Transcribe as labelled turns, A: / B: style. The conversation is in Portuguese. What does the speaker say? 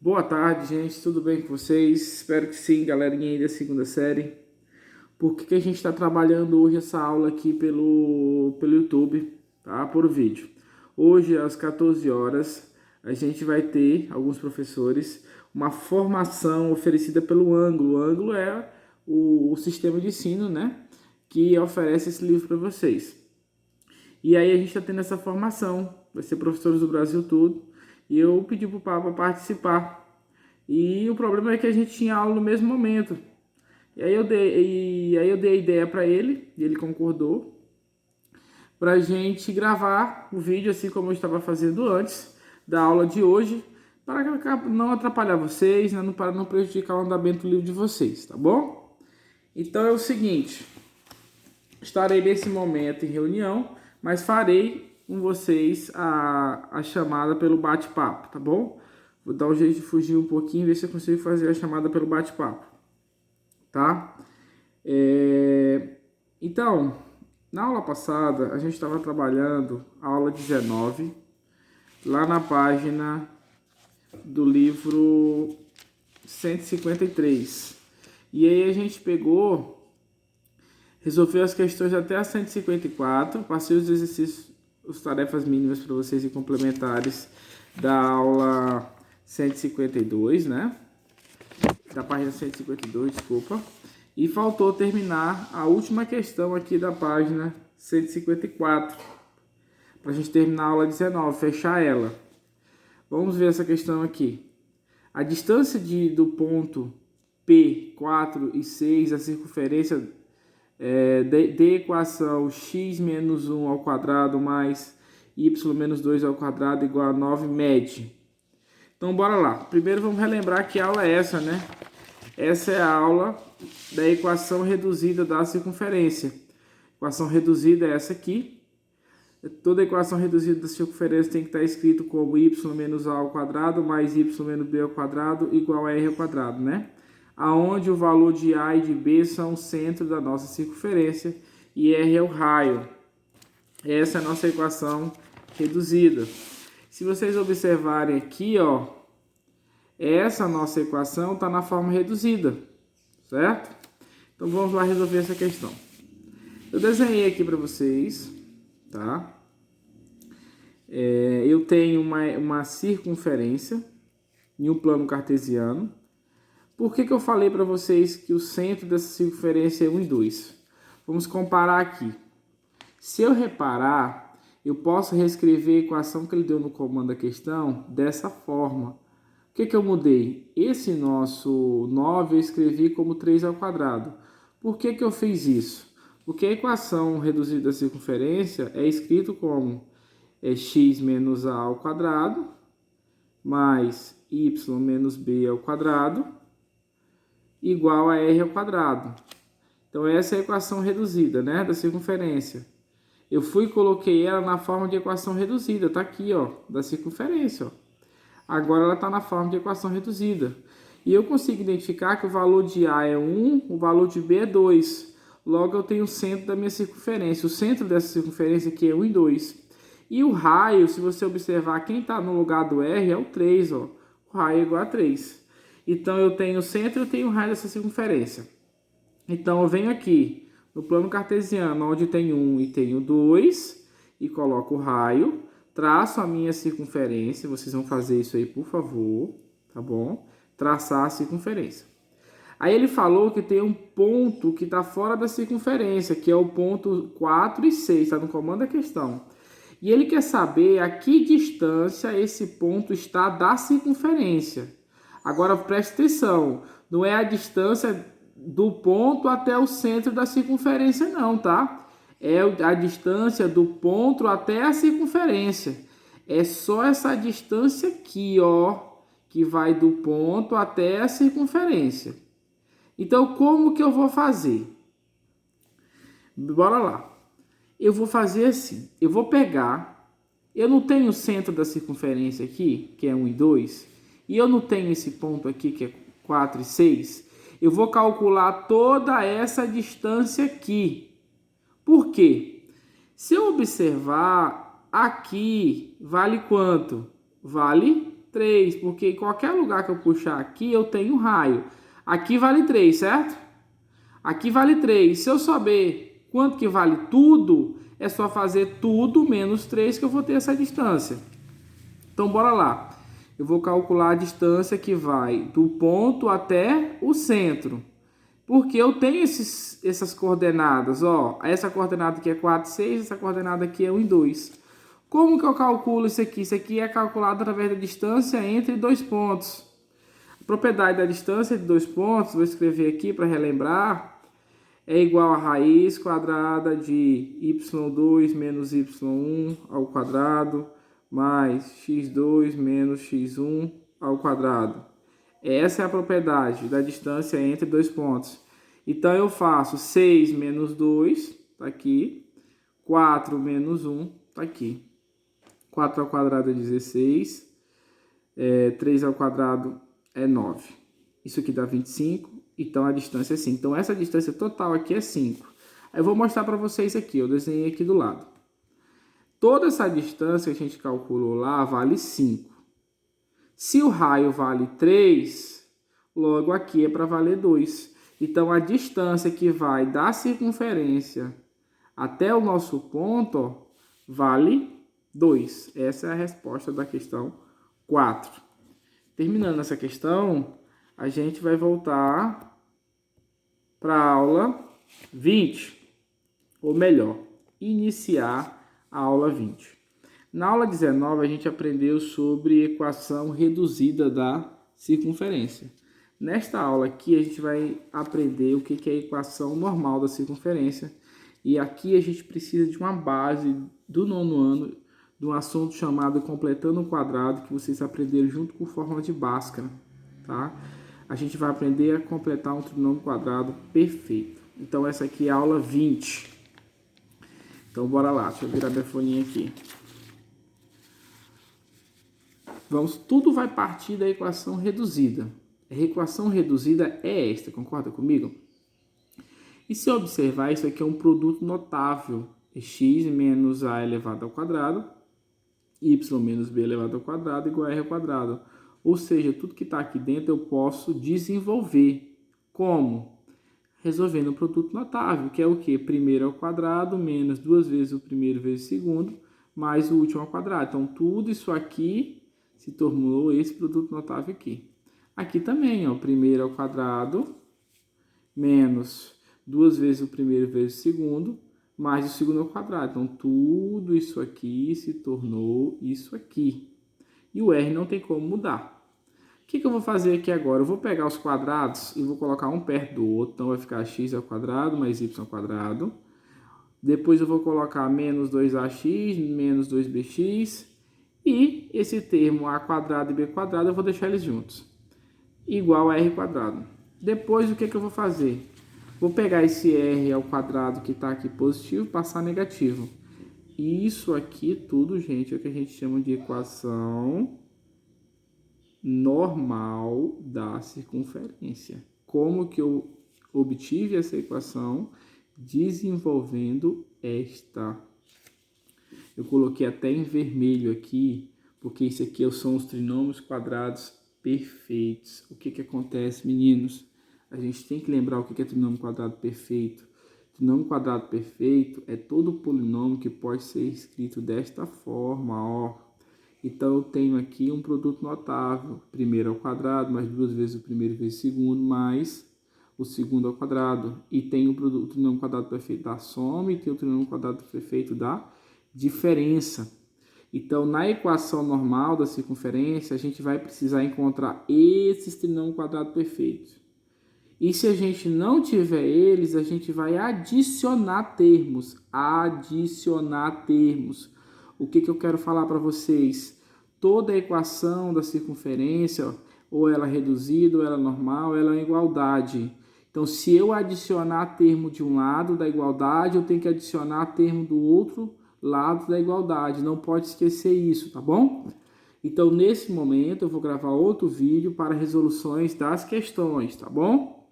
A: Boa tarde, gente. Tudo bem com vocês? Espero que sim, galerinha aí da segunda série. Por que a gente está trabalhando hoje essa aula aqui pelo YouTube, tá? Por vídeo. Hoje, às 14 horas, a gente vai ter, alguns professores, uma formação oferecida pelo Ângulo. O Ângulo é o sistema de ensino, né? Que oferece esse livro para vocês. E aí a gente está tendo essa formação. Vai ser professores do Brasil todo. E eu pedi para o Papa participar. E o problema é que a gente tinha aula no mesmo momento. E aí eu dei a ideia para ele, e ele concordou, para a gente gravar o vídeo assim como eu estava fazendo antes da aula de hoje, para não atrapalhar vocês, né, para não prejudicar o andamento do livro de vocês, tá bom? Então é o seguinte, estarei nesse momento em reunião, mas farei com vocês a chamada pelo bate-papo, tá bom? Vou dar um jeito de fugir um pouquinho, ver se eu consigo fazer a chamada pelo bate-papo, tá? Então, na aula passada, a gente estava trabalhando a aula 19, lá na página do livro 153. E aí a gente resolveu as questões até a 154, passei os exercícios, as tarefas mínimas para vocês e complementares da aula 152, né? Da página 152, desculpa. E faltou terminar a última questão aqui da página 154. Para a gente terminar a aula 19, fechar ela. Vamos ver essa questão aqui. A distância do ponto P, 4 e 6, a circunferência de equação x menos 1 ao quadrado mais y menos 2 ao quadrado igual a 9 mede. Então, bora lá. Primeiro, vamos relembrar que aula é essa, né? Essa é a aula da equação reduzida da circunferência. Equação reduzida é essa aqui. Toda equação reduzida da circunferência tem que estar escrito como y menos a ao quadrado mais y menos b ao quadrado igual a r ao quadrado, né? Aonde o valor de a e de b são o centro da nossa circunferência e r é o raio. Essa é a nossa equação reduzida. Se vocês observarem aqui, ó, essa nossa equação está na forma reduzida, certo? Então vamos lá resolver essa questão. Eu desenhei aqui para vocês, tá? Eu tenho uma circunferência em um plano cartesiano. Por que eu falei para vocês que o centro dessa circunferência é 1 e 2? Vamos comparar aqui. Se eu reparar, eu posso reescrever a equação que ele deu no comando da questão dessa forma. O que eu mudei? Esse nosso 9 eu escrevi como 3 ao quadrado. Por que eu fiz isso? Porque a equação reduzida da circunferência é escrito como x menos a ao quadrado mais y menos b ao quadrado igual a r ao quadrado. Então essa é a equação reduzida, né, da circunferência. Eu fui e coloquei ela na forma de equação reduzida, tá aqui, ó, da circunferência, ó. Agora ela está na forma de equação reduzida. E eu consigo identificar que o valor de A é 1, o valor de B é 2. Logo eu tenho o centro da minha circunferência. O centro dessa circunferência aqui é 1 e 2. E o raio, se você observar, quem está no lugar do R é o 3, ó. O raio é igual a 3. Então eu tenho o centro e eu tenho o raio dessa circunferência. Então eu venho aqui no plano cartesiano, onde tem 1 e tenho 2, e coloco o raio, traço a minha circunferência, vocês vão fazer isso aí, por favor, tá bom? Traçar a circunferência. Aí ele falou que tem um ponto que está fora da circunferência, que é o ponto 4 e 6, está no comando da questão. E ele quer saber a que distância esse ponto está da circunferência. Agora preste atenção, não é a distância do ponto até o centro da circunferência não, tá? É a distância do ponto até a circunferência. É só essa distância aqui, ó, que vai do ponto até a circunferência. Então, como que eu vou fazer? Bora lá. Eu vou fazer assim. Eu vou pegar... Eu não tenho o centro da circunferência aqui, que é 1 e 2. E eu não tenho esse ponto aqui, que é 4 e 6. Eu vou calcular toda essa distância aqui. Por quê? Se eu observar, aqui vale quanto? Vale 3, porque em qualquer lugar que eu puxar aqui, eu tenho raio. Aqui vale 3, certo? Aqui vale 3. Se eu saber quanto que vale tudo, é só fazer tudo menos 3 que eu vou ter essa distância. Então, bora lá. Eu vou calcular a distância que vai do ponto até o centro. Porque eu tenho essas coordenadas, ó. Essa coordenada aqui é 4, 6, essa coordenada aqui é 1 e 2. Como que eu calculo isso aqui? Isso aqui é calculado através da distância entre dois pontos. A propriedade da distância entre dois pontos, vou escrever aqui para relembrar, é igual a raiz quadrada de y2 menos y1 ao quadrado mais x2 menos x1 ao quadrado. Essa é a propriedade da distância entre dois pontos. Então, eu faço 6 menos 2, está aqui. 4 menos 1, está aqui. 4 ao quadrado é 16. 3 ao quadrado é 9. Isso aqui dá 25. Então, a distância é 5. Então, essa distância total aqui é 5. Aí, eu vou mostrar para vocês aqui. Eu desenhei aqui do lado. Toda essa distância que a gente calculou lá vale 5. Se o raio vale 3, logo aqui é para valer 2. Então, a distância que vai da circunferência até o nosso ponto, ó, vale 2. Essa é a resposta da questão 4. Terminando essa questão, a gente vai voltar para a aula 20. Ou melhor, iniciar a aula 20. Na aula 19, a gente aprendeu sobre equação reduzida da circunferência. Nesta aula aqui, a gente vai aprender o que é a equação normal da circunferência. E aqui a gente precisa de uma base do 9º ano, de um assunto chamado Completando o Quadrado, que vocês aprenderam junto com fórmula de Bhaskara, tá? A gente vai aprender a completar um trinômio quadrado perfeito. Então, essa aqui é a aula 20. Então, bora lá. Deixa eu virar minha folhinha aqui. Tudo vai partir da equação reduzida. A equação reduzida é esta, concorda comigo? E se observar, isso aqui é um produto notável. X menos a elevado ao quadrado, y menos b elevado ao quadrado, igual a r ao quadrado. Ou seja, tudo que está aqui dentro eu posso desenvolver. Como? Resolvendo um produto notável, que é o quê? Primeiro ao quadrado, menos 2 vezes o primeiro vezes o segundo, mais o último ao quadrado. Então, tudo isso aqui se tornou esse produto notável aqui. Aqui também, ó, primeiro ao quadrado, menos 2 vezes o primeiro vezes o segundo, mais o segundo ao quadrado. Então, tudo isso aqui se tornou isso aqui. E o R não tem como mudar. O que eu vou fazer aqui agora? Eu vou pegar os quadrados e vou colocar um perto do outro. Então, vai ficar x ao quadrado mais y ao quadrado. Depois, eu vou colocar menos 2ax menos 2bx. E esse termo a quadrado e b quadrado, eu vou deixar eles juntos. Igual a r quadrado. Depois, o que eu vou fazer? Vou pegar esse r ao quadrado que está aqui positivo, passar negativo. Isso aqui tudo, gente, é o que a gente chama de equação normal da circunferência. Como que eu obtive essa equação? Desenvolvendo esta. Eu coloquei até em vermelho aqui, porque isso aqui são os trinômios quadrados perfeitos. O que acontece, meninos? A gente tem que lembrar o que é trinômio quadrado perfeito. Trinômio quadrado perfeito é todo polinômio que pode ser escrito desta forma, ó. Então, eu tenho aqui um produto notável. Primeiro ao quadrado, mais 2 vezes o primeiro vezes o segundo, mais o segundo ao quadrado. E tem o trinômio quadrado perfeito da soma e tem o trinômio quadrado perfeito da diferença. Então, na equação normal da circunferência, a gente vai precisar encontrar esses trinômios quadrados perfeitos. E se a gente não tiver eles, a gente vai adicionar termos. Adicionar termos. O que eu quero falar para vocês? Toda a equação da circunferência, ou ela é reduzida, ou ela é normal, ou ela é igualdade. Então, se eu adicionar termo de um lado da igualdade, eu tenho que adicionar termo do outro lado da igualdade. Não pode esquecer isso, tá bom? Então, nesse momento, eu vou gravar outro vídeo para resoluções das questões, tá bom?